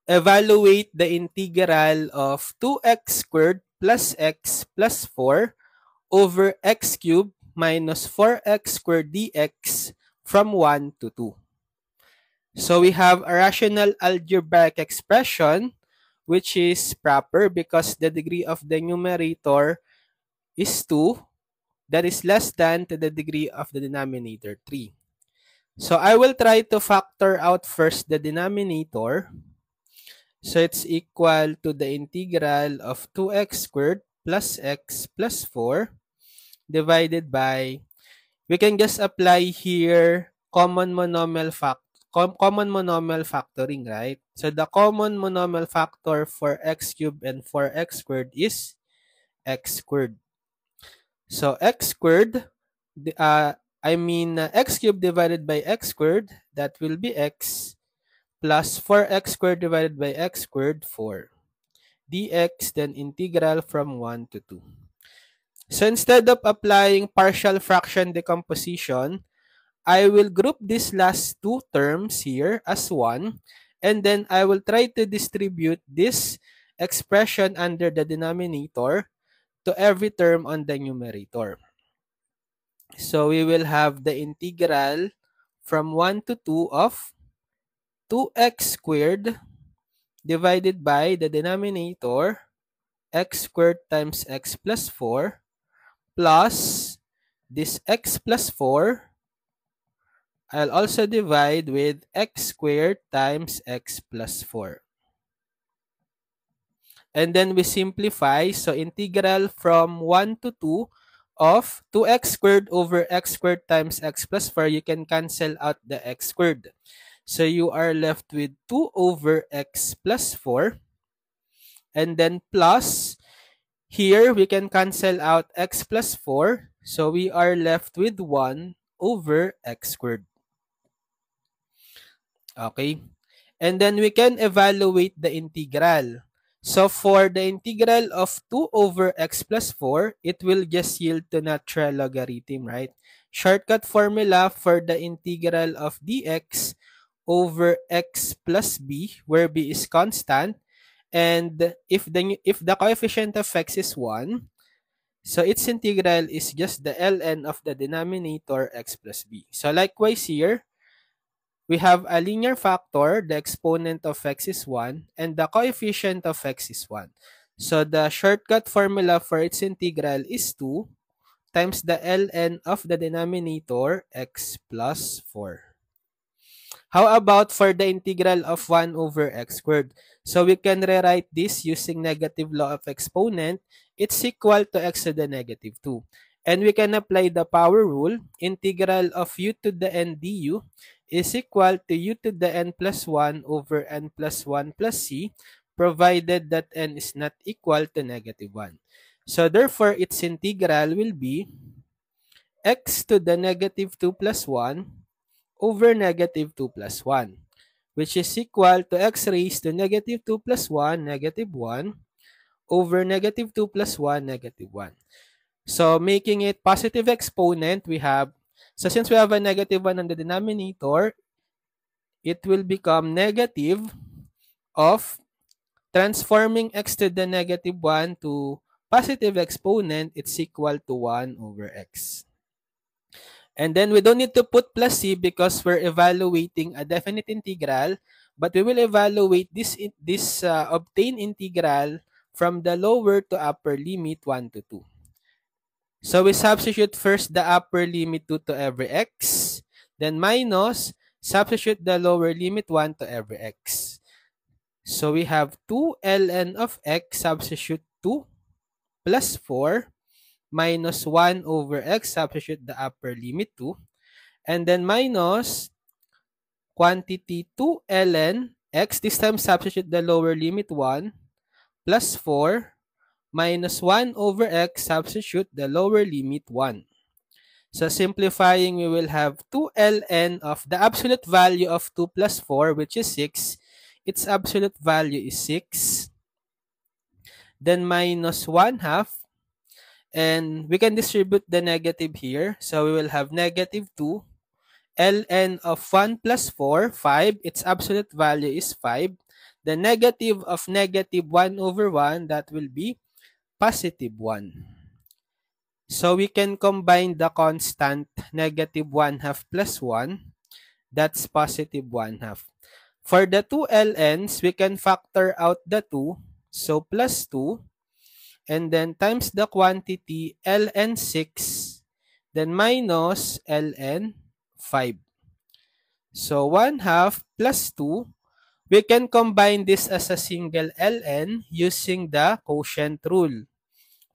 evaluate the integral of 2x squared plus x plus 4 over x cubed minus 4x squared dx from 1 to 2. So we have a rational algebraic expression which is proper because the degree of the numerator is 2, that is less than to the degree of the denominator 3. So I will try to factor out first the denominator. So it's equal to the integral of 2x squared plus x plus 4 divided by, we can just apply here common monomial factoring, right? So the common monomial factor for x cubed and for x squared is x squared. So x squared, x cubed divided by x squared, that will be x, plus 4x squared divided by x squared, 4. Dx, then integral from 1 to 2. So instead of applying partial fraction decomposition, I will group these last two terms here as one, and then I will try to distribute this expression under the denominator to every term on the numerator. So we will have the integral from 1 to 2 of 2x squared divided by the denominator x squared times x plus 4 plus this x plus 4. I'll also divide with x squared times x plus 4. And then we simplify. So integral from 1 to 2 of 2x squared over x squared times x plus 4. You can cancel out the x squared. So you are left with 2 over x plus 4. And then plus, here we can cancel out x plus 4. So we are left with 1 over x squared. Okay. And then we can evaluate the integral. So for the integral of 2 over x plus 4, it will just yield to natural logarithm, right? Shortcut formula for the integral of dx over x plus b, where b is constant, and if the coefficient of x is 1, so its integral is just the ln of the denominator x plus b. So likewise here, we have a linear factor, the exponent of x is 1, and the coefficient of x is 1. So the shortcut formula for its integral is 2 times the ln of the denominator x plus 4. How about for the integral of 1 over x squared? So we can rewrite this using negative law of exponent. It's equal to x to the negative 2. And we can apply the power rule. Integral of u to the n du is equal to u to the n plus 1 over n plus 1 plus c, provided that n is not equal to negative 1. So therefore, its integral will be x to the negative 2 plus 1 over negative 2 plus 1, which is equal to x raised to negative 2 plus 1, negative 1, over negative 2 plus 1, negative 1. So making it positive exponent, we have, so since we have a negative 1 on the denominator, it will become negative of transforming x to the negative 1 to positive exponent, it's equal to 1 over x. And then we don't need to put plus c because we're evaluating a definite integral, but we will evaluate this obtained integral from the lower to upper limit 1 to 2. So we substitute first the upper limit 2 to every x, then minus, substitute the lower limit 1 to every x. So we have 2 ln of x, substitute 2 plus 4 minus 1 over x, substitute the upper limit 2, and then minus quantity 2 ln x, this time substitute the lower limit 1, plus 4 minus 1 over x, substitute the lower limit 1. So simplifying, we will have 2 ln of the absolute value of 2 plus 4, which is 6. Its absolute value is 6. Then minus 1 half. And we can distribute the negative here. So we will have negative 2. ln of 1 plus 4, 5. Its absolute value is 5. The negative of negative 1 over 1, that will be positive 1. So we can combine the constant negative 1 half plus 1. That's positive 1 half. For the two ln's, we can factor out the 2. So plus 2. And then times the quantity ln 6. Then minus ln 5. So 1 half plus 2. We can combine this as a single ln using the quotient rule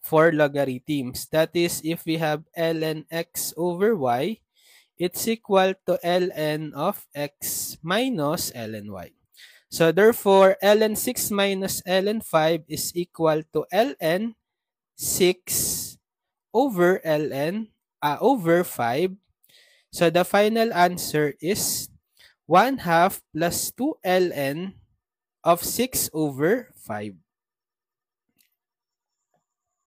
for logarithms. That is, if we have ln x over y, it's equal to ln of x minus ln y. So therefore, ln 6 minus ln 5 is equal to ln 6 over over 5. So the final answer is 1 half plus 2 ln of 6 over 5.